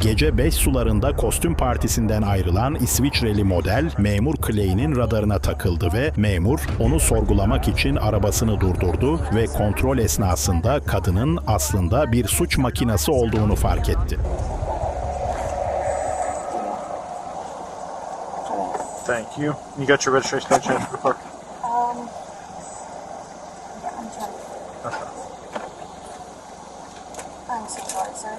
Gece 5 sularında kostüm partisinden ayrılan İsviçreli model memur Clay'nin radarına takıldı ve memur onu sorgulamak için arabasını durdurdu ve kontrol esnasında kadının aslında bir suç makinesi olduğunu fark etti. Thank you. You got your registration change for the car? Yeah, I'm trying. Okay. I'm so sorry, sir.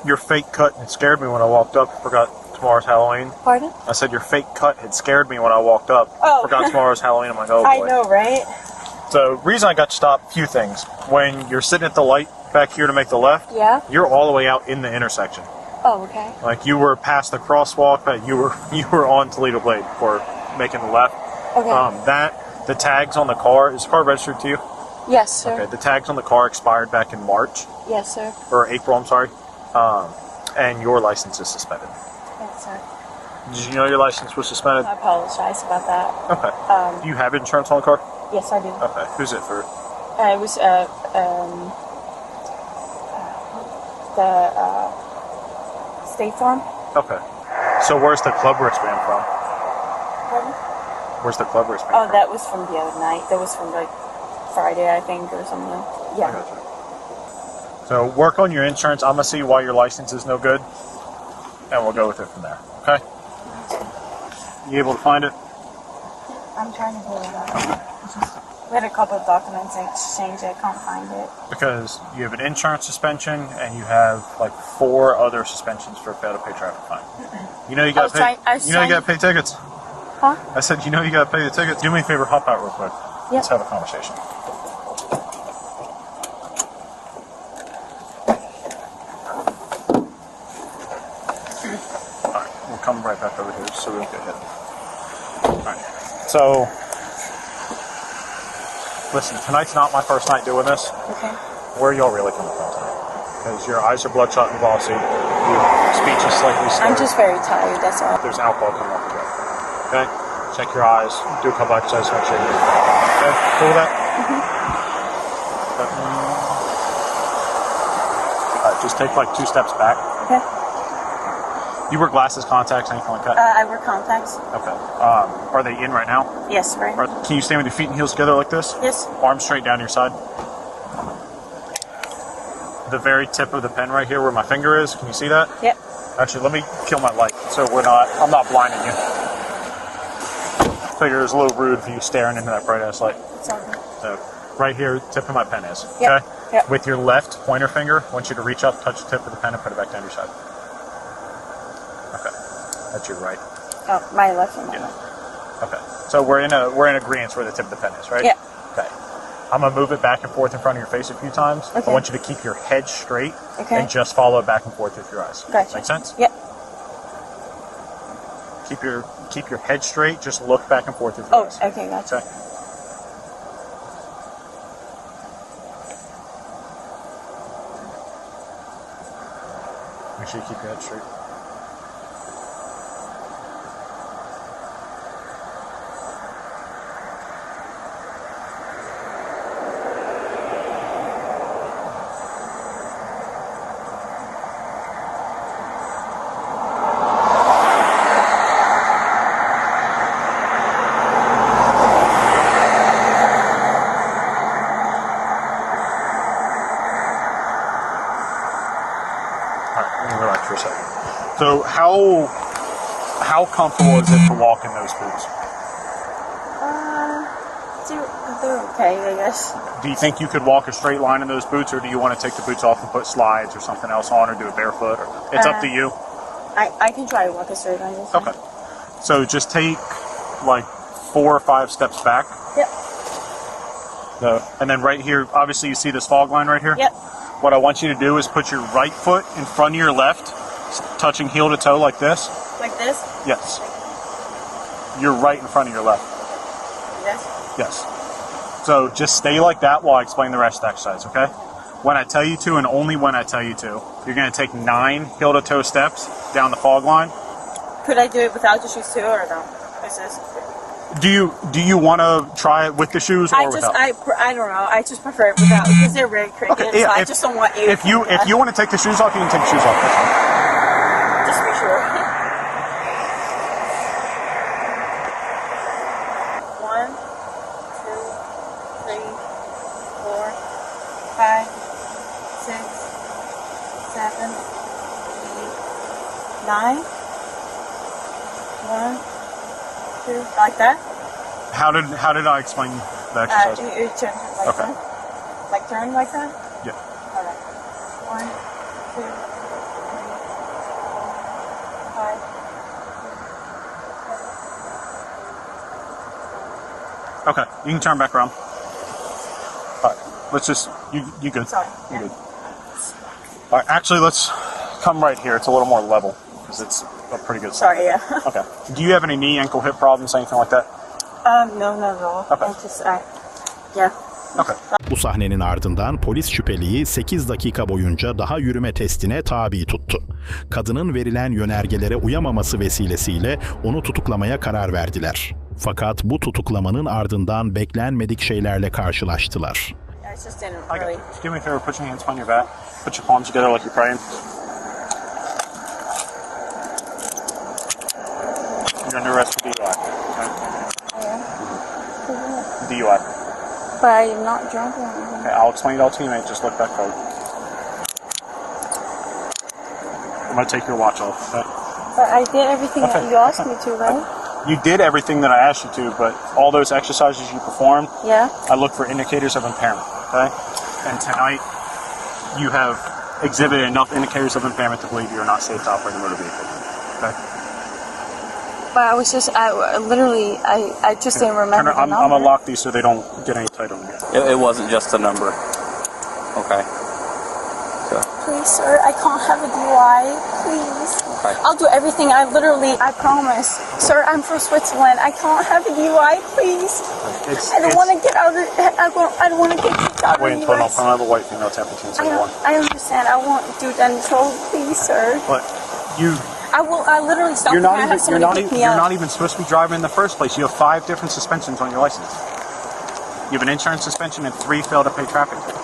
Your fake cut had scared me when I walked up. Forgot tomorrow's Halloween. Pardon? I said your fake cut had scared me when I walked up. Oh. Forgot tomorrow's Halloween. I'm like, oh boy. I know, right? The reason I got you stopped, few things. When you're sitting at the light back here to make the left, Yeah? you're all the way out in the intersection. Oh, okay. Like you were past the crosswalk, but you were on Toledo Blade before making the left. Okay. The tags on the car, is the car registered to you? Yes, sir. Okay, the tags on the car expired back in March, Yes, sir. or April, I'm sorry. And your license is suspended. Yes, sir. Did you know your license was suspended? I apologize about that. Okay. Do you have insurance on the car? Yes, I do. Okay. Who's it for? It was the State Farm. Okay. So where's the club wristband from? Pardon? Where's the club wristband Oh, from? that was from the other night. That was from like Friday, I think, or something. I Yeah. gotcha. So work on your insurance. I'm gonna see why your license is no good, and we'll go with it from there. Okay? You able to find it? I'm trying to pull it up. We had a couple of documents exchanged. I can't find it. Because you have an insurance suspension and you have like 4 other suspensions for fail to pay traffic fine. You know you got to pay. You know you got to pay tickets. Huh? I said you know you got to pay the tickets. Do me a favor, hop out real quick. Yep. Let's have a conversation. All right, we'll come right back over here so we don't get hit. All right. So. Listen, tonight's not my first night doing this. Okay. Where are y'all really coming from tonight? Because your eyes are bloodshot and glossy, your speech is slightly slurred. I'm just very tired, that's all. There's alcohol coming off the drug. Okay? Check your eyes, do a couple exercises, make sure you're good. Okay? Cool with that? Alright, just take like 2 steps back. Okay. You wear glasses, contacts, anything like that? I wear contacts. Okay. Are they in right now? Yes, right. Can you stand with your feet and heels together like this? Yes. Arms straight down your side. The very tip of the pen right here where my finger is, can you see that? Yep. Actually, let me kill my light so I'm not blinding you. I figure it's a little rude for you staring into that bright ass light. It's all good. So, right here, tip of my pen is. Yep. Okay? Yep. With your left pointer finger, I want you to reach up, touch the tip of the pen, and put it back down your side. Okay. That's your right. Oh, my left and my Yeah. right. Okay. So we're in agreement where the tip of the pen is, right? Yeah. Okay. I'm gonna move it back and forth in front of your face a few times. Okay. I want you to keep your head straight Okay. and just follow it back and forth with your eyes. Gotcha. Make sense? Yep. Keep your head straight. Just look back and forth with your eyes. Okay, gotcha. Okay. Make sure you keep your head straight. For a second. So how comfortable is it to walk in those boots? They're okay, I guess. Do you think you could walk a straight line in those boots, or do you want to take the boots off and put slides or something else on, or do it barefoot? It's up to you. I can try to walk a straight line. Okay. So just take like 4 or 5 steps back. Yep. And then right here, obviously you see this fog line right here? Yep. What I want you to do is put your right foot in front of your left, touching heel to toe like this. Like this? Yes. You're right in front of your left. Like this? Yes. So just stay like that while I explain the rest of the exercise, okay? When I tell you to, and only when I tell you to, you're going to take 9 heel to toe steps down the fog line. Could I do it without the shoes too, or no? This is. Do you want to try it with the shoes or without? I don't know. I just prefer it without because they're very cricket. Okay, yeah, so I just don't want you. If you want to take the shoes off, you can take the shoes off. That's fine. Just be sure. 1, 2, 3, 4, 5, 6, 7, 8, 9. 1, 2, like that. How did I explain the exercise? You turn like Okay. that. Like turn like that. Yeah. All right. 1, 2, 3, 4, 5. Okay, you can turn back around. All right, let's just you good? Sorry. You good? All right, actually, let's come right here. It's a little more level because it's a pretty good. Sorry, yeah. Okay. Do you have any knee, ankle, hip problems, anything like that? No, not at all. Okay. Yeah. Okay. Bu sahnenin ardından polis şüpheliyi 8 dakika boyunca daha yürüme testine tabi tuttu. Kadının verilen yönergelere uyamaması vesilesiyle onu tutuklamaya karar verdiler. Fakat bu tutuklamanın ardından beklenmedik şeylerle karşılaştılar. I just didn't Okay. really. Just do me a favor. Put your hands behind your back. Put your palms together like you're praying. You're under arrest for DUI. Okay? DUI. But I'm not drunk or anything. Okay, I'll explain it all to you, mate. Just look back forward. I'm gonna take your watch off. Okay? But I did everything Okay. that you asked me to, right? You did everything that I asked you to, but all those exercises you performed, Yeah. I look for indicators of impairment. Okay? And tonight, you have exhibited enough indicators of impairment to believe you're not safe to operate a motor vehicle. Okay? But I was just, I just didn't remember the I'm number. gonna lock these so they don't get any tighter on you. It wasn't just a number. Okay. Please, sir, I can't have a DUI. Please. Okay. I'll do everything. I promise. Sir, I'm from Switzerland. I can't have a DUI, please. I don't want to get out of, I don't want to get kicked out of Wait the until US. I have a white female temperature inside one. I understand. I won't do that until, please, sir. But you, I literally stopped you're and not I even, had somebody pick me you're up. not even supposed to be driving in the first place. You have 5 different suspensions on your license. You have an insurance suspension and 3 fail to pay traffic tickets.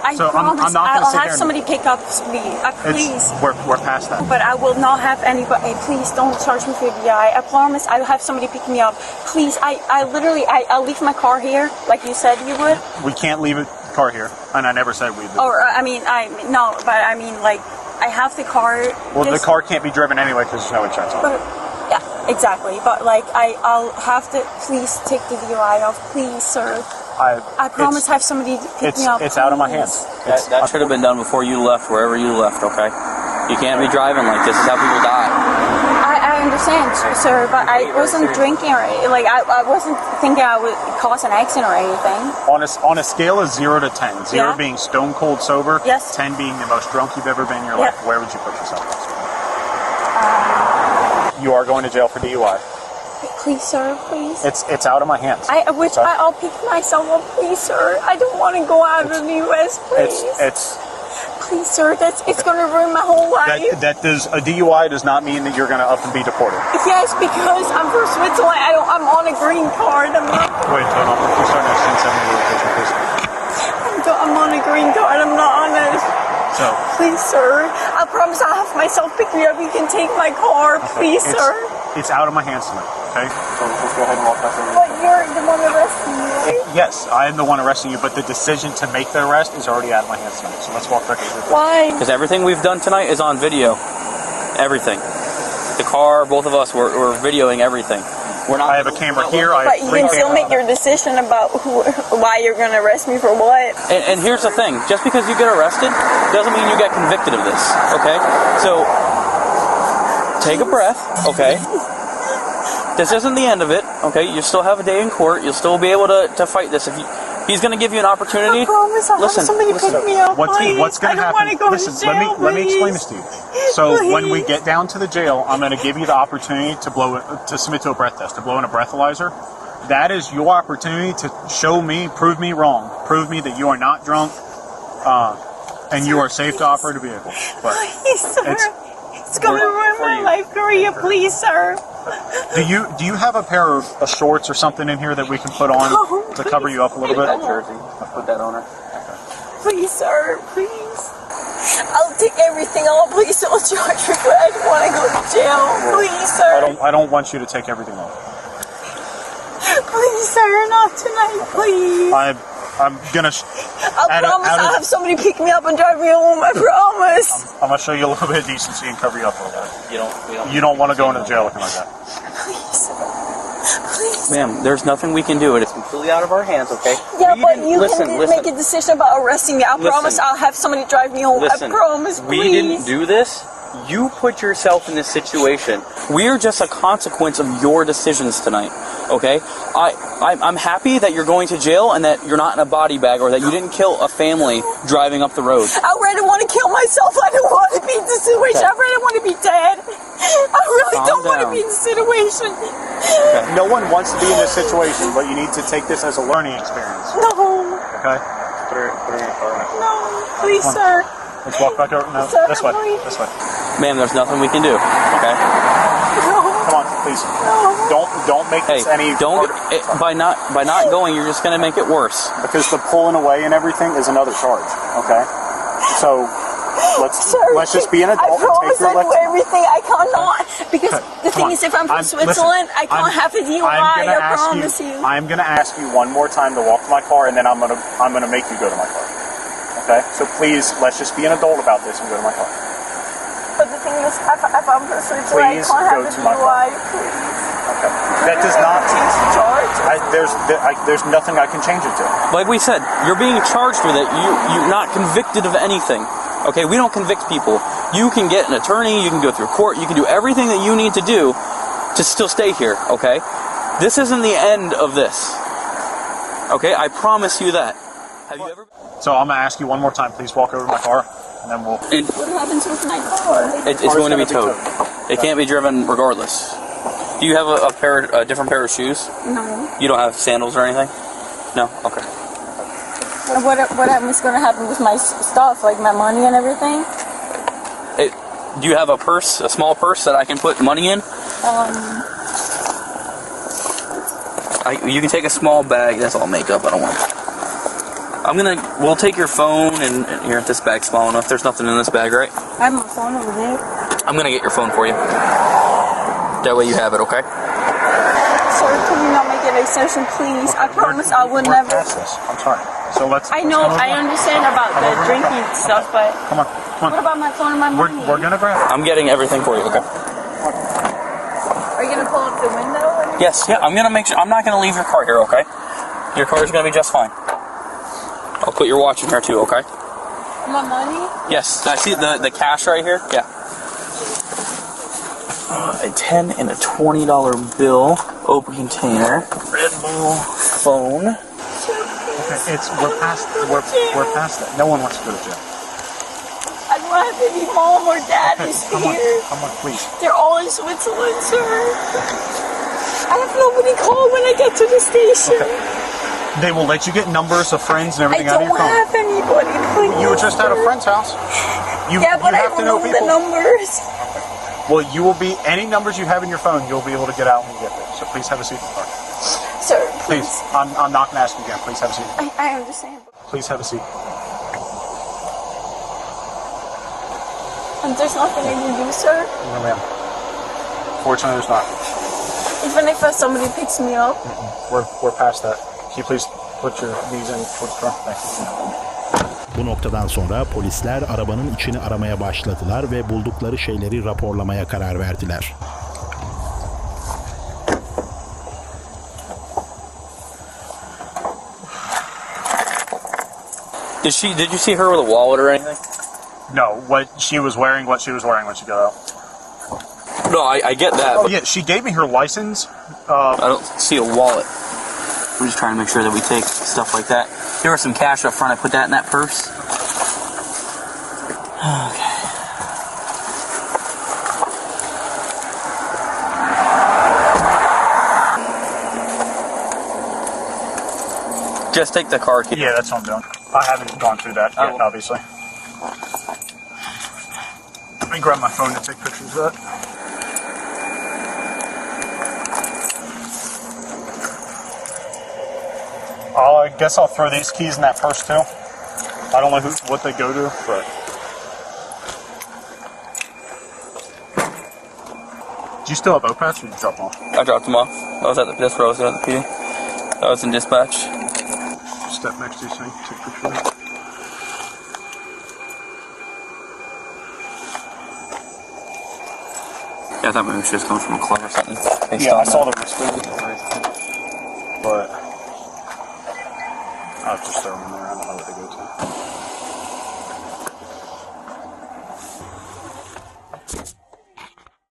I So I'm promise not gonna I'll sit have there and- somebody pick up me. Please. We're past that. But I will not have anybody. Please don't charge me for DUI. I promise I'll have somebody pick me up. Please, I'll leave my car here, like you said you would. We can't leave a car here, and I never said we'd. Or I mean, like I have the car. Well, the car can't be driven anyway because there's no insurance on it. But, yeah, exactly. But like I'll have to. Please take the DUI off, please, sir. I promise have somebody pick me up. It's out of my please. hands. That should have been done before you left, wherever you left, okay? You can't be driving like this. This is how people die. I understand, sir, but I wasn't drinking or like I wasn't thinking I would cause an accident or anything. On a scale of 0 to 10, 0 Yeah. being stone cold sober, Yes. 10 being the most drunk you've ever been in your Yeah. life, where would you put yourself? You are going to jail for DUI. Please, sir, please. It's out of my hands. Okay? I'll pick myself up, please, sir. I don't want to go out of the U.S., please. It's Please, sir, it's going to ruin my whole life. that does a DUI does not mean that you're going to up and be deported. Yes, because I'm from Switzerland. I'm on a green card. I'm Wait, hold on. You're starting at 1070 location, please. I'm on a green card. I'm not on a... So Please, sir. I promise I'll have myself pick me up. You can take my car, please, sir. It's out of my hands tonight. Okay, so let's go ahead and walk back over. But you're the one arresting me, right? Yes, I am the one arresting you, but the decision to make the arrest is already out of my hands tonight. So let's walk back over. Why? Because everything we've done tonight is on video. Everything. The car, both of us, we're videoing everything. We're not. I have a camera here. I But have you 3 can still cameras. make your decision about why you're going to arrest me for what. And here's the thing: just because you get arrested doesn't mean you get convicted of this. Okay, so take a breath. Okay, this isn't the end of it. Okay, you still have a day in court. You'll still be able to fight this. If he's going to give you an opportunity, I promise I'll listen. have somebody pick me up. What's please. going to I don't happen? want to go Listen, to jail, let me explain this to you. So Please. when we get down to the jail, I'm going to give you the opportunity to submit to a breath test, to blow in a breathalyzer. That is your opportunity to show me, prove me wrong, prove me that you are not drunk, and you are safe to operate a vehicle. But Please, sir. It's gonna ruin my life career, please, sir. Do you have a pair of shorts or something in here that we can put on to cover you up a little bit? That jersey. I'll put that on her. Please, sir, please. I'll take everything off. Please don't charge me, but I just want to go to jail. Please, sir. I don't want you to take everything off. Please, sir, not tonight, please. I'm gonna. I promise I'll have somebody pick me up and drive me home. I promise. I'm gonna show you a little bit of decency and cover you up a little bit. You don't want to go into jail looking like that. Please, please. Ma'am, there's nothing we can do. It is completely out of our hands, okay? Yeah, but you can make a decision about arresting me. I promise I'll have somebody drive me home. I promise, please. We didn't do this. You put yourself in this situation. We are just a consequence of your decisions tonight, okay? I'm happy that you're going to jail and that you're not in a body bag or that you didn't kill a family driving up the road. I really want to kill myself. I don't want to be in this situation. Okay. I really want to be dead. I really don't want to be in this situation. Okay. No one wants to be in this situation, but you need to take this as a learning experience. No. Okay? No, please, sir. Let's walk back over. No, sir, this way. please. This way. Ma'am, there's nothing we can do, okay? No. Come on, please. No. Don't make this any. By not going, you're just gonna make it worse. Because the pulling away and everything is another charge. Okay. So let's just be an adult. I promise and take I'll do everything. I cannot because the thing is, if I'm from Switzerland, I can't have a DUI. I promise you. I'm gonna ask you one more time to walk to my car, and then I'm gonna make you go to my car. Okay. So please, let's just be an adult about this and go to my car. But the thing is, if I'm from Switzerland, I can't have a DUI. Okay. That does not change the charge. There's nothing I can change it to. Like we said, you're being charged with it. You're not convicted of anything. Okay, we don't convict people. You can get an attorney, you can go through court, you can do everything that you need to do to still stay here, okay? This isn't the end of this. Okay, I promise you that. Have you ever... So I'm gonna ask you one more time, please walk over to my car, and then we'll... What happens with my car? It's going to be towed. It can't be driven regardless. Do you have a different pair of shoes? No. You don't have sandals or anything? No? Okay. What is going to happen with my stuff, like my money and everything? Do you have a purse, a small purse that I can put money in? You can take a small bag. That's all makeup. I don't want. We'll take your phone and here, this bag's small enough. There's nothing in this bag, right? I have my phone over there. I'm gonna get your phone for you. That way you have it, okay? Sir, can you not make an exception, please? I promise I will never. I'm sorry. So let's. I know, I understand about the drinking stuff, but. Come on. What about my phone and my money? We're gonna grab it. I'm getting everything for you, okay? Are you gonna pull up the window? Yes, yeah, I'm gonna make sure. I'm not gonna leave your car here, okay? Your car is gonna be just fine. I'll put your watch in here too, okay? My money? Yes, I see the cash right here. Yeah. A $10 and a $20 bill, open container, Red Bull, phone. Okay, we're past that. No one wants to go to jail. I don't have any mom or dad is here. Come on, please. They're all in Switzerland, sir. I have nobody call when I get to the station. Okay. They will let you get numbers of friends and everything out of your phone. I don't have anybody, please. You were just at a friend's house. But I don't know the numbers. Well, you will be, any numbers you have in your phone, you'll be able to get out when you get there. So please have a seat in the car. Sir, please. I'm not going to ask you again. Please have a seat. I understand. Please have a seat. And there's nothing I can do, sir? No, ma'am. Fortunately, there's not. Even if somebody picks me up? We're past that. Can you please put your knees in towards the front? Thank you. Bu noktadan sonra polisler arabanın içini aramaya başladılar ve buldukları şeyleri raporlamaya karar verdiler. Did you see her with a wallet or anything? No, what she was wearing when she got out. No, I get that. Oh yeah, she gave me her license. I don't see a wallet. We're just trying to make sure that we take stuff like that. There was some cash up front. I put that in that purse. Okay. Just take the car key. Yeah, that's what I'm doing. I haven't gone through that yet, obviously. Let me grab my phone to take pictures of that. I guess I'll throw these keys in that purse too. I don't know what they go to, but. Do you still have OPATs or did you drop them off? I dropped them off. That's where I was at the PD. I was in dispatch. Step next to you so you can take a picture of it. Yeah, I thought maybe she was coming from a club or something. Yeah, I saw the wristband, but I'll just throw them in there. I don't know what they go to.